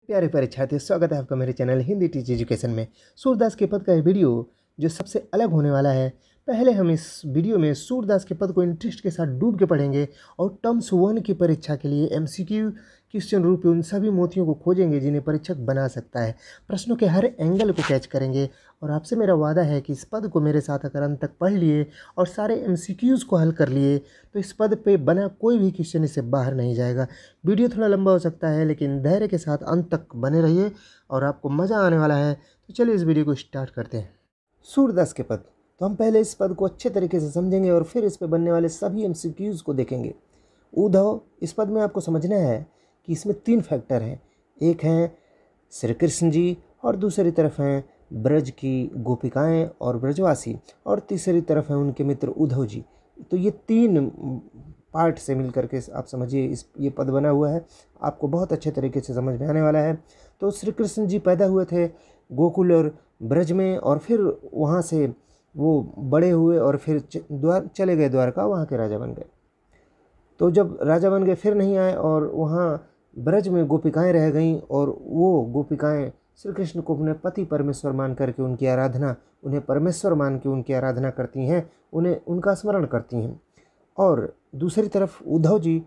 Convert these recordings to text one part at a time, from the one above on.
प्यारे प्यारे छात्रों, स्वागत है आपका मेरे चैनल हिंदी टीचर एजुकेशन में। सूरदास के पद का ये वीडियो जो सबसे अलग होने वाला है। पहले हम इस वीडियो में सूरदास के पद को इंटरेस्ट के साथ डूब के पढ़ेंगे और टर्म्स 1 की परीक्षा के लिए एमसीक्यू क्वेश्चन रूप उन सभी मोतियों को खोजेंगे जिन्हें परीक्षक बना सकता है। प्रश्नों के हर एंगल को कैच करेंगे और आपसे मेरा वादा है कि इस पद को मेरे साथ अगर अंत तक पढ़ लिए और सारे एमसीक्यूज़ को हल कर लिए तो इस पद पे बना कोई भी क्वेश्चन इससे बाहर नहीं जाएगा। वीडियो थोड़ा लंबा हो सकता है लेकिन धैर्य के साथ अंत तक बने रहिए और आपको मज़ा आने वाला है। तो चलिए इस वीडियो को स्टार्ट करते हैं। सूरदास के पद, तो हम पहले इस पद को अच्छे तरीके से समझेंगे और फिर इस पे बनने वाले सभी एमसीक्यूज़ को देखेंगे। उद्धव, इस पद में आपको समझना है कि इसमें 3 फैक्टर हैं। एक हैं श्री कृष्ण जी और दूसरी तरफ हैं ब्रज की गोपिकाएं और ब्रजवासी और तीसरी तरफ हैं उनके मित्र उद्धव जी। तो ये 3 पार्ट से मिल करके आप समझिए ये पद बना हुआ है। आपको बहुत अच्छे तरीके से समझ में आने वाला है। तो श्री कृष्ण जी पैदा हुए थे गोकुल और ब्रज में और फिर वहाँ से वो बड़े हुए और फिर चले गए द्वारका, वहाँ के राजा बन गए। तो जब राजा बन गए फिर नहीं आए और वहाँ ब्रज में गोपिकाएं रह गईं और वो गोपिकाएं श्री कृष्ण को अपने पति परमेश्वर मान करके उनकी आराधना, उन्हें परमेश्वर मान के उनकी आराधना करती हैं, उन्हें उनका स्मरण करती हैं। और दूसरी तरफ उद्धव जी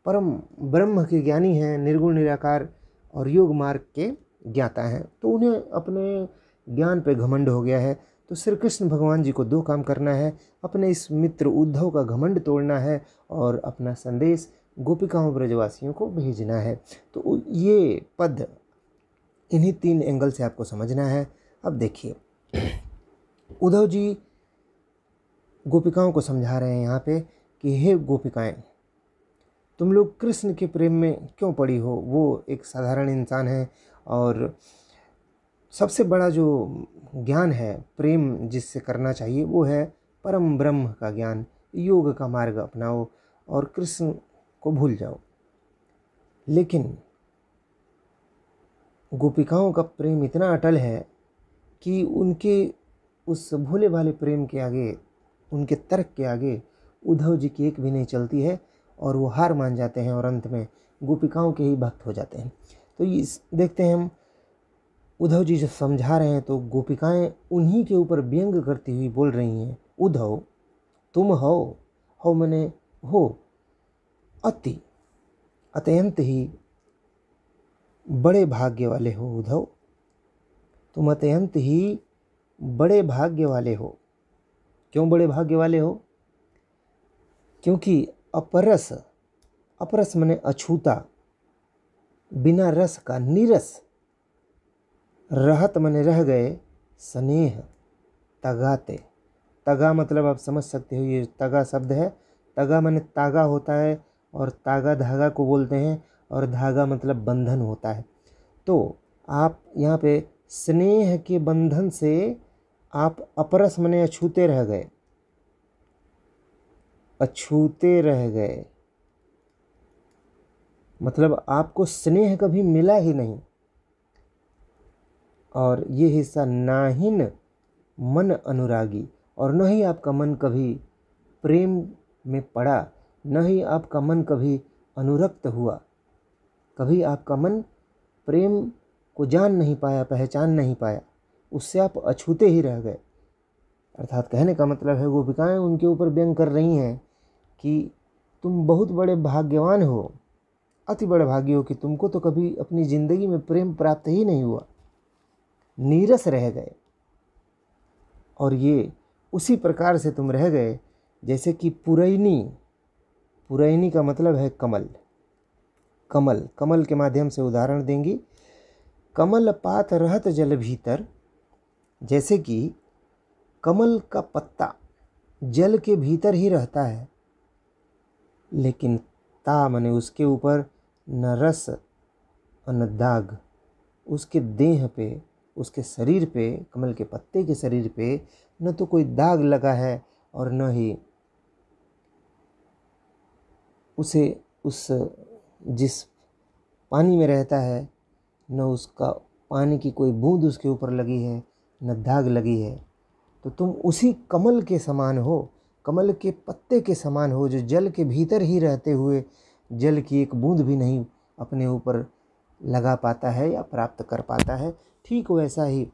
परम ब्रह्म के ज्ञानी हैं, निर्गुण निराकार और योग मार्ग के ज्ञाता हैं। तो उन्हें अपने ज्ञान पे घमंड हो गया है। तो श्री कृष्ण भगवान जी को 2 काम करना है, अपने इस मित्र उद्धव का घमंड तोड़ना है और अपना संदेश गोपिकाओं ब्रजवासियों को भेजना है। तो ये पद इन्हीं 3 एंगल से आपको समझना है। अब देखिए, उद्धव जी गोपिकाओं को समझा रहे हैं यहाँ पे कि हे गोपिकाएं, तुम लोग कृष्ण के प्रेम में क्यों पड़ी हो। वो एक साधारण इंसान है और सबसे बड़ा जो ज्ञान है प्रेम जिससे करना चाहिए वो है परम ब्रह्म का ज्ञान। योग का मार्ग अपनाओ और कृष्ण को भूल जाओ। लेकिन गोपिकाओं का प्रेम इतना अटल है कि उनके उस भोले भाले प्रेम के आगे, उनके तर्क के आगे उद्धव जी की एक भी नहीं चलती है और वो हार मान जाते हैं और अंत में गोपिकाओं के ही भक्त हो जाते हैं। तो इस देखते हैं हम, उद्धव जी जब समझा रहे हैं तो गोपिकाएं उन्हीं के ऊपर व्यंग करती हुई बोल रही हैं, उद्धव तुम हो मने हो अति अत्यंत ही बड़े भाग्य वाले हो। उद्धव, तुम अत्यंत ही बड़े भाग्य वाले हो। क्यों बड़े भाग्य वाले हो? क्योंकि अपरस मने अछूता, बिना रस का नीरस, रहत मने रह गए, स्नेह तगाते। तगा मतलब आप समझ सकते हो, ये तगा शब्द है। तगा मने तागा होता है और तागा धागा को बोलते हैं और धागा मतलब बंधन होता है। तो आप यहाँ पे स्नेह के बंधन से आप अपरस मने अछूते रह गए, अछूते रह गए मतलब आपको स्नेह कभी मिला ही नहीं। और ये हिस्सा नाहिन मन अनुरागी, और न ही आपका मन कभी प्रेम में पड़ा, न ही आपका मन कभी अनुरक्त हुआ। कभी आपका मन प्रेम को जान नहीं पाया, पहचान नहीं पाया, उससे आप अछूते ही रह गए। अर्थात कहने का मतलब है गोपिकाएं उनके ऊपर व्यंग कर रही हैं कि तुम बहुत बड़े भाग्यवान हो, अति बड़े भाग्य हो कि तुमको तो कभी अपनी ज़िंदगी में प्रेम प्राप्त ही नहीं हुआ, नीरस रह गए। और ये उसी प्रकार से तुम रह गए जैसे कि पुरैनी का मतलब है कमल। कमल के माध्यम से उदाहरण देंगी। कमल पात रहत जल भीतर, जैसे कि कमल का पत्ता जल के भीतर ही रहता है लेकिन ता मने उसके ऊपर न रस न दाग, उसके देह पे, उसके शरीर पे, कमल के पत्ते के शरीर पे न तो कोई दाग लगा है और न ही उसे उस जिस पानी में रहता है न उसका पानी की कोई बूंद उसके ऊपर लगी है, न दाग लगी है। तो तुम उसी कमल के समान हो, कमल के पत्ते के समान हो जो जल के भीतर ही रहते हुए जल की एक बूंद भी नहीं अपने ऊपर लगा पाता है या प्राप्त कर पाता है। ठीक वैसा ही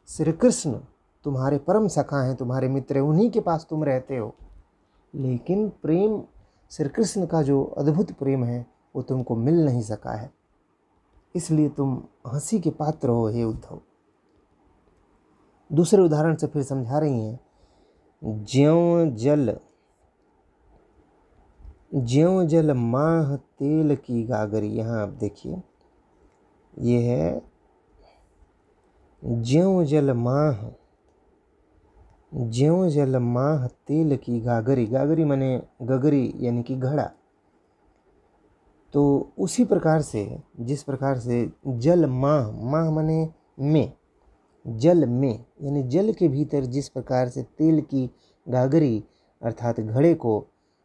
श्री कृष्ण तुम्हारे परम सखा हैं, तुम्हारे मित्र हैं, उन्हीं के पास तुम रहते हो, लेकिन प्रेम श्री कृष्ण का जो अद्भुत प्रेम है वो तुमको मिल नहीं सका है, इसलिए तुम हंसी के पात्र हो हे उद्धव। दूसरे उदाहरण से फिर समझा रही हैं, ज्यों जल माह तेल की गागरी। यहाँ आप देखिए, ये है ज्यों जल माह तेल की गागरी। गागरी माने गगरी यानी कि घड़ा। तो उसी प्रकार से, जिस प्रकार से जल माह, माह माने में, जल में यानी जल के भीतर जिस प्रकार से तेल की गागरी अर्थात घड़े को,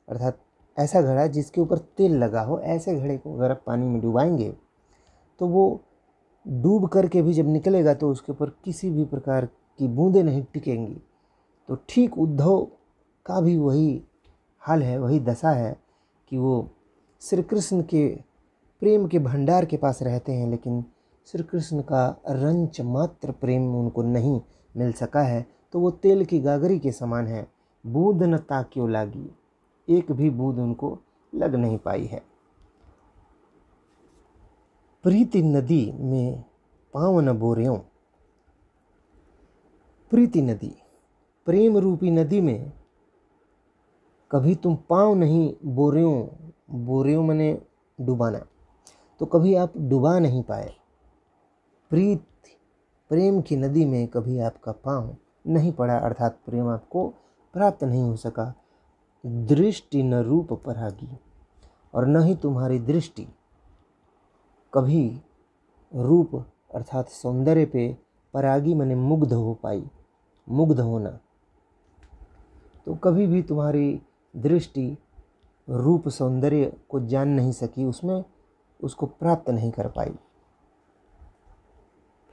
अर्थात ऐसा घड़ा जिसके ऊपर तेल लगा हो, ऐसे घड़े को अगर आप पानी में डुबाएंगे तो वो डूब करके भी जब निकलेगा तो उसके ऊपर किसी भी प्रकार की बूंदें नहीं टिकेंगी। तो ठीक उद्धव का भी वही हाल है, वही दशा है कि वो श्री कृष्ण के प्रेम के भंडार के पास रहते हैं, लेकिन श्री कृष्ण का रंच मात्र प्रेम उनको नहीं मिल सका है। तो वो तेल की गागरी के समान है, बूंद न ताक्यो लागी, एक भी बूंद उनको लग नहीं पाई है। प्रीति नदी में पाँव न बोर्यों। प्रीति नदी, प्रेम रूपी नदी में कभी तुम पाँव नहीं बोर्यों, बोर्यों मने डुबाना, तो कभी आप डुबा नहीं पाए। प्रेम की नदी में कभी आपका पाँव नहीं पड़ा, अर्थात प्रेम आपको प्राप्त नहीं हो सका। दृष्टि न रूप परागी, और न ही तुम्हारी दृष्टि कभी रूप अर्थात सौंदर्य पे परागी माने मुग्ध हो पाई, मुग्ध होना। तो कभी भी तुम्हारी दृष्टि रूप सौंदर्य को जान नहीं सकी, उसमें उसको प्राप्त नहीं कर पाई।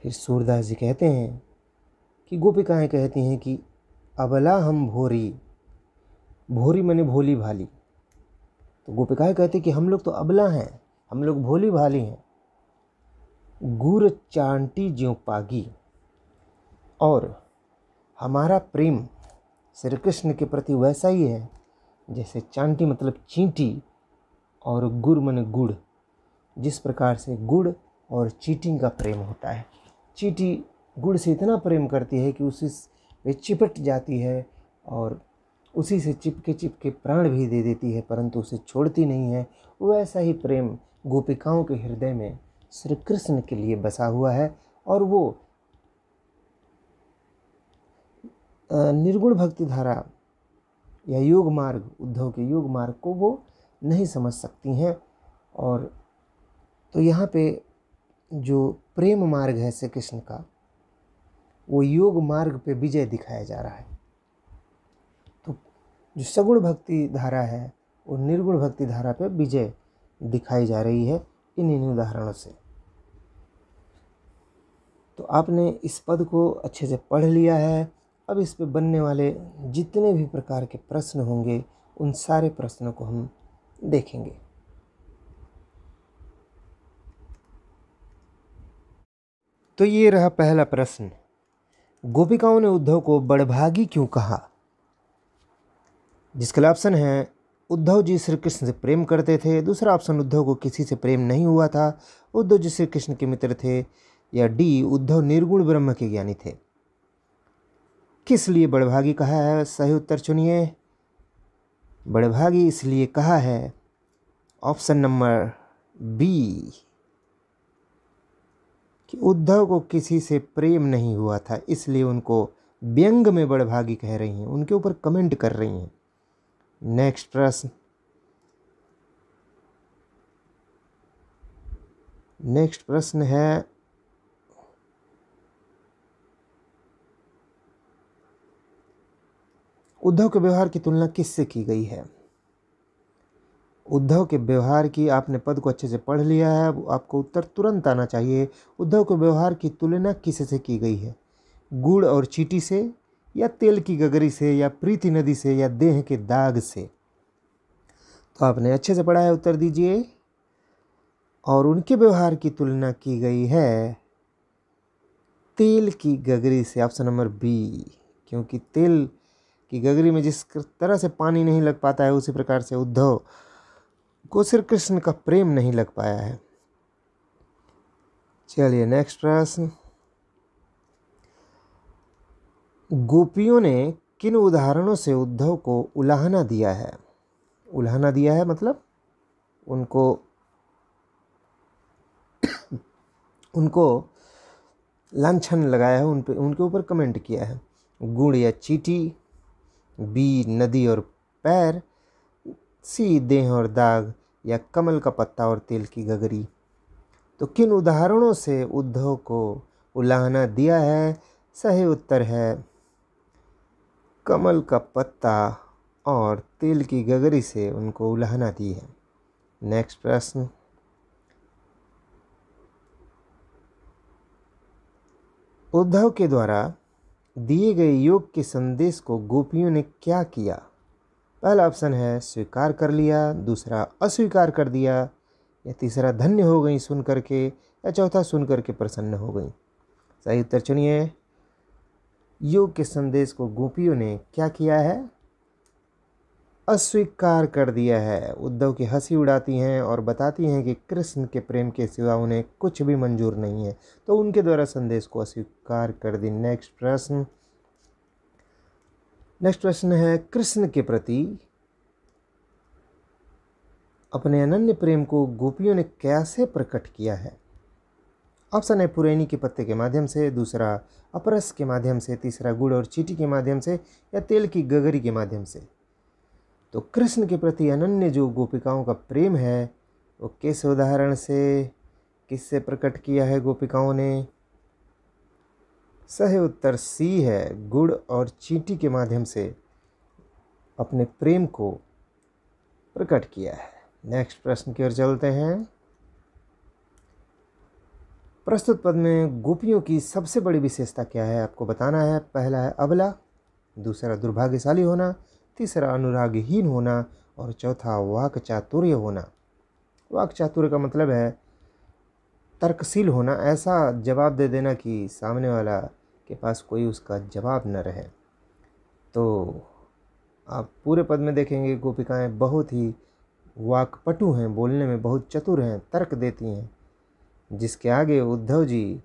फिर सूरदास जी कहते हैं कि गोपिकाएं कहती हैं कि अबला हम भोरी, भोरी माने भोली भाली। तो गोपिकाएं कहती कि हम लोग तो अबला हैं, हम लोग भोली भाली हैं। गुर चांटी ज्यों पागी, और हमारा प्रेम श्री कृष्ण के प्रति वैसा ही है जैसे चांटी मतलब चींटी और गुड़ माने गुड़, जिस प्रकार से गुड़ और चींटी का प्रेम होता है। चींटी गुड़ से इतना प्रेम करती है कि उसी पे चिपट जाती है और उसी से चिपके प्राण भी दे देती है, परंतु उसे छोड़ती नहीं है। वैसा ही प्रेम गोपिकाओं के हृदय में श्री कृष्ण के लिए बसा हुआ है, और वो निर्गुण भक्ति धारा या योग मार्ग, उद्धव के योग मार्ग को वो नहीं समझ सकती हैं। और तो यहाँ पे जो प्रेम मार्ग है श्री कृष्ण का, वो योग मार्ग पे विजय दिखाया जा रहा है। तो जो सगुण भक्ति धारा है वो निर्गुण भक्ति धारा पे विजय दिखाई जा रही है इन उदाहरणों से। तो आपने इस पद को अच्छे से पढ़ लिया है। अब इस पे बनने वाले जितने भी प्रकार के प्रश्न होंगे उन सारे प्रश्नों को हम देखेंगे। तो ये रहा पहला प्रश्न, गोपिकाओं ने उद्धव को बड़भागी क्यों कहा? जिसके लिए ऑप्शन है उद्धव जी श्री कृष्ण से प्रेम करते थे, दूसरा ऑप्शन उद्धव को किसी से प्रेम नहीं हुआ था, उद्धव जी श्री कृष्ण के मित्र थे, या डी उद्धव निर्गुण ब्रह्म के ज्ञानी थे। किस लिए बड़भागी कहा है? सही उत्तर चुनिए। बड़भागी इसलिए कहा है ऑप्शन नंबर बी कि उद्धव को किसी से प्रेम नहीं हुआ था, इसलिए उनको व्यंग में बड़भागी कह रही हैं, उनके ऊपर कमेंट कर रही हैं। नेक्स्ट प्रश्न, नेक्स्ट प्रश्न है उद्धव के व्यवहार की तुलना किससे की गई है? उद्धव के व्यवहार की, आपने पद को अच्छे से पढ़ लिया है, आपको उत्तर तुरंत आना चाहिए। उद्धव के व्यवहार की तुलना किससे की गई है? गुड़ और चींटी से, या तेल की गगरी से, या प्रीति नदी से, या देह के दाग से? तो आपने अच्छे से पढ़ा है, उत्तर दीजिए। और उनके व्यवहार की तुलना की गई है तेल की गगरी से। ऑप्शन नंबर बी, क्योंकि तेल की गगरी में जिस तरह से पानी नहीं लग पाता है उसी प्रकार से उद्धव को श्री कृष्ण का प्रेम नहीं लग पाया है। चलिए नेक्स्ट प्रश्न, गोपियों ने किन उदाहरणों से उद्धव को उलाहना दिया है? उलाहना दिया है मतलब उनको लांछन लगाया है, उनके ऊपर कमेंट किया है। गुड़ या चींटी, बी नदी और पैर, सी देह और दाग, या कमल का पत्ता और तेल की गगरी। तो किन उदाहरणों से उद्धव को उलाहना दिया है? सही उत्तर है कमल का पत्ता और तेल की गगरी से उनको उलाहना दी है। नेक्स्ट प्रश्न, उद्धव के द्वारा दिए गए योग के संदेश को गोपियों ने क्या किया? पहला ऑप्शन है स्वीकार कर लिया, दूसरा अस्वीकार कर दिया, या तीसरा धन्य हो गई सुन करके, या चौथा सुन करके प्रसन्न हो गई। सही उत्तर चुनिए। योग के संदेश को गोपियों ने क्या किया है? अस्वीकार कर दिया है। उद्धव की हंसी उड़ाती हैं और बताती हैं कि कृष्ण के प्रेम के सिवा उन्हें कुछ भी मंजूर नहीं है, तो उनके द्वारा संदेश को अस्वीकार कर दी। नेक्स्ट प्रश्न है, कृष्ण के प्रति अपने अनन्य प्रेम को गोपियों ने कैसे प्रकट किया है? ऑप्शन है पुरैनी के पत्ते के माध्यम से, दूसरा अपरस के माध्यम से, तीसरा गुड़ और चींटी के माध्यम से, या तेल की गगरी के माध्यम से। तो कृष्ण के प्रति अनन्य जो गोपिकाओं का प्रेम है वो किस उदाहरण से, किससे प्रकट किया है गोपिकाओं ने? सही उत्तर सी है, गुड़ और चींटी के माध्यम से अपने प्रेम को प्रकट किया है। नेक्स्ट प्रश्न की ओर चलते हैं। प्रस्तुत पद में गोपियों की सबसे बड़ी विशेषता क्या है? आपको बताना है। पहला है अबला, दूसरा दुर्भाग्यशाली होना, तीसरा अनुरागहीन होना, और चौथा वाक चातुर्य होना। वाक चातुर्य का मतलब है तर्कशील होना, ऐसा जवाब दे देना कि सामने वाला के पास कोई उसका जवाब न रहे। तो आप पूरे पद में देखेंगे गोपिकाएं बहुत ही वाकपटु हैं, बोलने में बहुत चतुर हैं, तर्क देती हैं, जिसके आगे उद्धव जी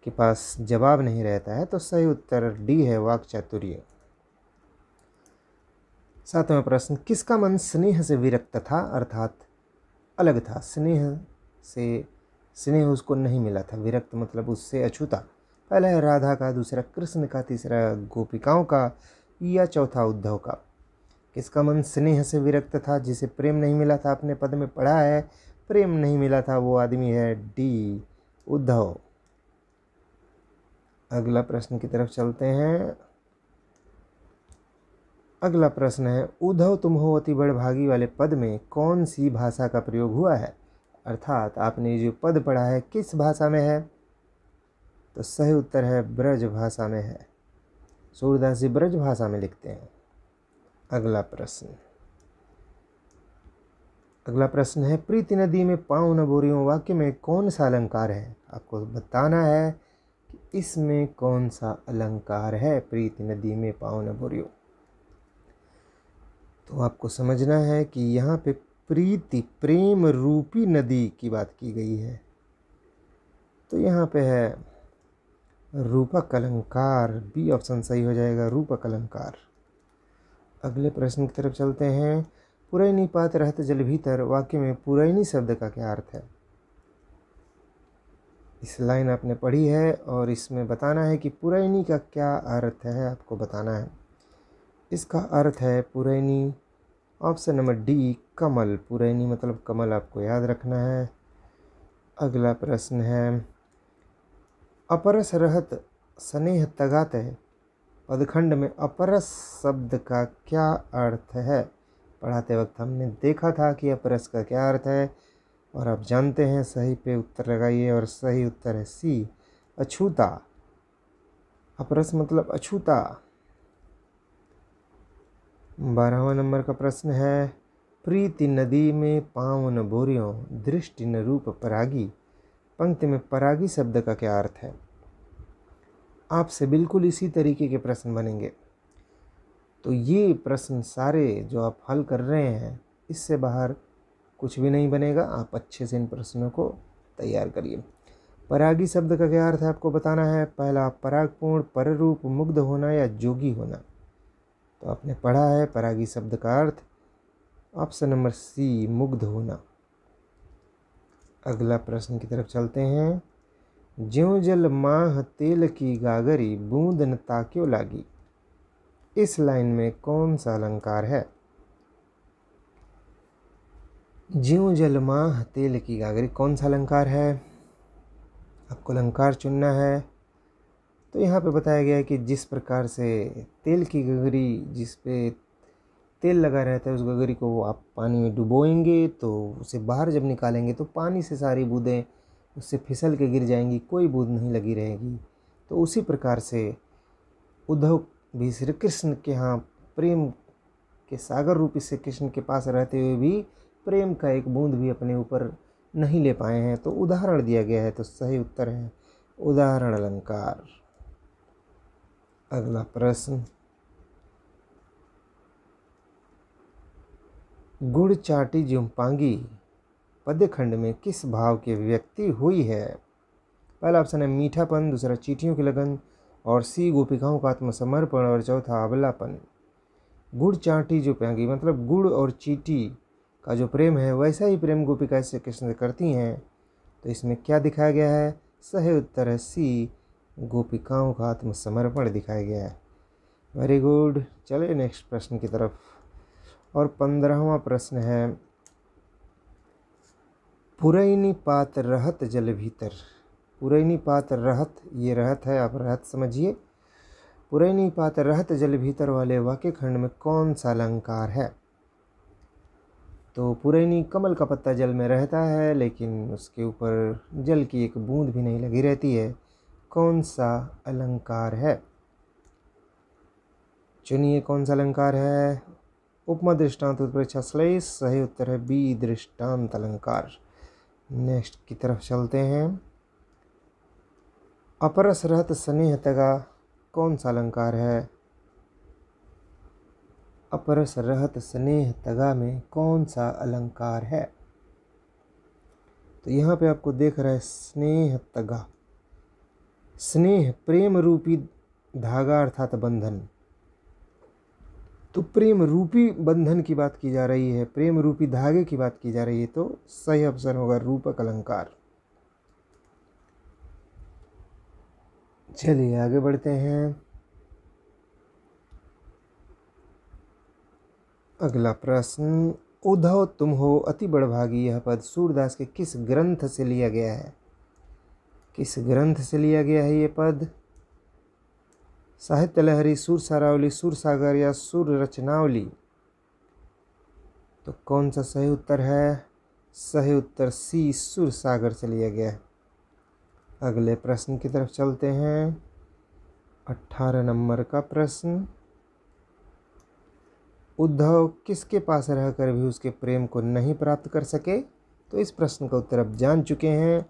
के पास जवाब नहीं रहता है। तो सही उत्तर डी है, वाक चातुर्य। सातवां प्रश्न, किसका मन स्नेह से विरक्त था, अर्थात अलग था? स्नेह उसको नहीं मिला था, विरक्त मतलब उससे अछूता। पहला है राधा का, दूसरा कृष्ण का, तीसरा गोपिकाओं का, या चौथा उद्धव का। किसका मन स्नेह से विरक्त था, जिसे प्रेम नहीं मिला था? अपने पद में पढ़ा है प्रेम नहीं मिला था, वो आदमी है डी उद्धव। अगला प्रश्न की तरफ चलते हैं। अगला प्रश्न है, उद्धव तुम हो अति बड़भागी वाले पद में कौन सी भाषा का प्रयोग हुआ है? अर्थात आपने जो पद पढ़ा है किस भाषा में है? तो सही उत्तर है ब्रज भाषा में है। सूरदास जी ब्रज भाषा में लिखते हैं। अगला प्रश्न है, प्रीति नदी में पाँव न बोरियों वाक्य में कौन सा अलंकार है? आपको बताना है कि इसमें कौन सा अलंकार है, प्रीति नदी में पाँव न बोरियों। तो आपको समझना है कि यहाँ पे प्रीति प्रेम रूपी नदी की बात की गई है, तो यहाँ पे है रूपक अलंकार। बी ऑप्शन सही हो जाएगा, रूपक अलंकार। अगले प्रश्न की तरफ चलते हैं। पुरैनी पात रहत जल भीतर वाक्य में पुरैनी शब्द का क्या अर्थ है? इस लाइन आपने पढ़ी है और इसमें बताना है कि पुरैनी का क्या अर्थ है, आपको बताना है। इसका अर्थ है पुरैनी, ऑप्शन नंबर डी कमल। पुरैनी मतलब कमल, आपको याद रखना है। अगला प्रश्न है, अपरस रहत स्नेह तगात है पदखंड में अपरस शब्द का क्या अर्थ है? पढ़ाते वक्त हमने देखा था कि अपरस का क्या अर्थ है, और आप जानते हैं। सही पे उत्तर लगाइए, और सही उत्तर है सी अछूता। अपरस मतलब अछूता। 12वां नंबर का प्रश्न है, प्रीति नदी में पाँव न बोरियों, दृष्टि न रूप परागी। पंक्ति में परागी शब्द का क्या अर्थ है? आपसे बिल्कुल इसी तरीके के प्रश्न बनेंगे। तो ये प्रश्न सारे जो आप हल कर रहे हैं, इससे बाहर कुछ भी नहीं बनेगा। आप अच्छे से इन प्रश्नों को तैयार करिए। परागी शब्द का क्या अर्थ है आपको बताना है। पहला, परागपूर्ण, पररूप, मुग्ध होना या जोगी होना। तो आपने पढ़ा है परागी शब्द का अर्थ ऑप्शन नंबर सी, मुग्ध होना। अगला प्रश्न की तरफ चलते हैं। ज्यों जल माह तेल की गागरी, बूंद न ताक्यो लागी। इस लाइन में कौन सा अलंकार है? ज्यों जल माह तेल की गागरी, कौन सा अलंकार है? आपको अलंकार चुनना है। तो यहाँ पे बताया गया है कि जिस प्रकार से तेल की गगरी, जिस पे तेल लगा रहता है, उस गगरी को आप पानी में डुबोएंगे तो उसे बाहर जब निकालेंगे तो पानी से सारी बूंदें उससे फिसल के गिर जाएंगी, कोई बूंद नहीं लगी रहेगी। तो उसी प्रकार से उद्धव भी श्री कृष्ण के यहाँ प्रेम के सागर रूपी श्री कृष्ण के पास रहते हुए भी प्रेम का एक बूंद भी अपने ऊपर नहीं ले पाए हैं। तो उदाहरण दिया गया है, तो सही उत्तर है उदाहरण अलंकार। अगला प्रश्न, गुड़ चाटी जुम्पांगी पद्यखंड में किस भाव की अभिव्यक्ति हुई है? पहला ऑप्शन है मीठापन, दूसरा चींटियों की लगन, और सी गोपिकाओं का आत्मसमर्पण, और चौथा अबलापन। गुड़ चाटी जुम्पांगी मतलब गुड़ और चींटी का जो प्रेम है, वैसा ही प्रेम गोपिका श्री कृष्ण से करती हैं। तो इसमें क्या दिखाया गया है? सही उत्तर है सी, गोपिकाओं का आत्मसमर्पण दिखाया गया है। Very good. चलिए नेक्स्ट प्रश्न की तरफ। और 15वां प्रश्न है, पुरैनी पात रहत जल भीतर। पुरैनी पात रहत, ये रहत है, आप रहत समझिए। पुरैनी पात रहत जल भीतर वाले वाक्य खंड में कौन सा अलंकार है? तो पुरैनी कमल का पत्ता जल में रहता है, लेकिन उसके ऊपर जल की एक बूंद भी नहीं लगी रहती है। कौन सा अलंकार है? चुनिए कौन सा अलंकार है। उपमा दृष्टांत उत्प्रेक्षा श्लेष, सही उत्तर है बी, दृष्टांत अलंकार। नेक्स्ट की तरफ चलते हैं। अपरस रहत स्नेह तगा, कौन सा अलंकार है? अपरस रहत स्नेह तगा में कौन सा अलंकार है? तो यहाँ पे आपको देख रहा है स्नेह तगा, स्नेह प्रेम रूपी धागा अर्थात बंधन। तो प्रेम रूपी बंधन की बात की जा रही है, प्रेम रूपी धागे की बात की जा रही है। तो सही ऑप्शन होगा रूपक अलंकार। चलिए आगे बढ़ते हैं। अगला प्रश्न, उद्धव तुम हो अति बड़भागी, यह पद सूरदास के किस ग्रंथ से लिया गया है? किस ग्रंथ से लिया गया है ये पद? साहित्य लहरी, सुर सारावली, सुर सागर या सुर रचनावली। तो कौन सा सही उत्तर है? सही उत्तर सी, सुर सागर से लिया गया है। अगले प्रश्न की तरफ चलते हैं। 18 नंबर का प्रश्न, उद्धव किसके पास रहकर भी उसके प्रेम को नहीं प्राप्त कर सके? तो इस प्रश्न का उत्तर आप जान चुके हैं,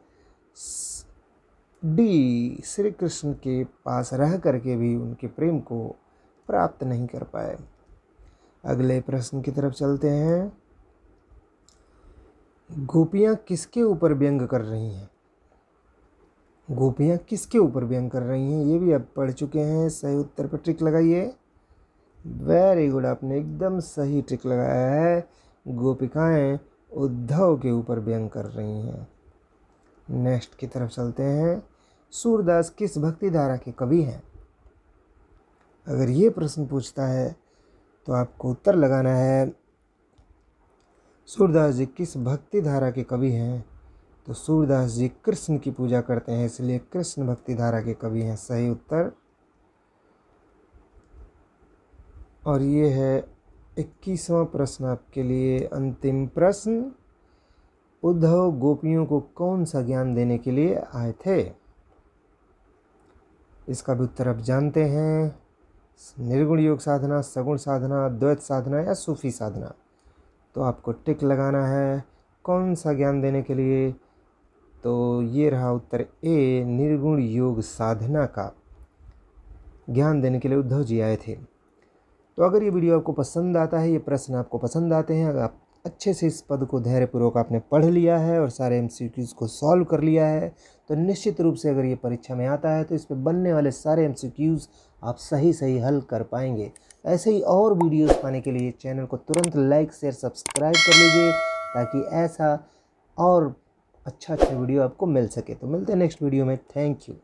डी, श्री कृष्ण के पास रह करके भी उनके प्रेम को प्राप्त नहीं कर पाए। अगले प्रश्न की तरफ चलते हैं। गोपियाँ किसके ऊपर व्यंग कर रही हैं? गोपियाँ किसके ऊपर व्यंग कर रही हैं, ये भी आप पढ़ चुके हैं। सही उत्तर पर टिक लगाइए। वेरी गुड, आपने एकदम सही टिक लगाया है। गोपिकाएं उद्धव के ऊपर व्यंग कर रही हैं। नेक्स्ट की तरफ चलते हैं। सूरदास किस भक्ति धारा के कवि हैं? अगर ये प्रश्न पूछता है तो आपको उत्तर लगाना है सूरदास जी किस भक्ति धारा के कवि हैं। तो सूरदास जी कृष्ण की पूजा करते हैं, इसलिए कृष्ण भक्ति धारा के कवि हैं। सही उत्तर। और ये है 21वां प्रश्न आपके लिए, अंतिम प्रश्न, उद्धव गोपियों को कौन सा ज्ञान देने के लिए आए थे? इसका भी उत्तर आप जानते हैं। निर्गुण योग साधना, सगुण साधना, द्वैत साधना या सूफी साधना। तो आपको टिक लगाना है कौन सा ज्ञान देने के लिए। तो ये रहा उत्तर ए, निर्गुण योग साधना का ज्ञान देने के लिए उद्धव जी आए थे। तो अगर ये वीडियो आपको पसंद आता है, ये प्रश्न आपको पसंद आते हैं, अगर आप अच्छे से इस पद को धैर्यपूर्वक आपने पढ़ लिया है और सारे MCQs को सॉल्व कर लिया है, तो निश्चित रूप से अगर ये परीक्षा में आता है तो इस पे बनने वाले सारे MCQs आप सही हल कर पाएंगे। ऐसे ही और वीडियोस पाने के लिए चैनल को तुरंत लाइक शेयर सब्सक्राइब कर लीजिए, ताकि ऐसा और अच्छा वीडियो आपको मिल सके। तो मिलते हैं नेक्स्ट वीडियो में। Thank you.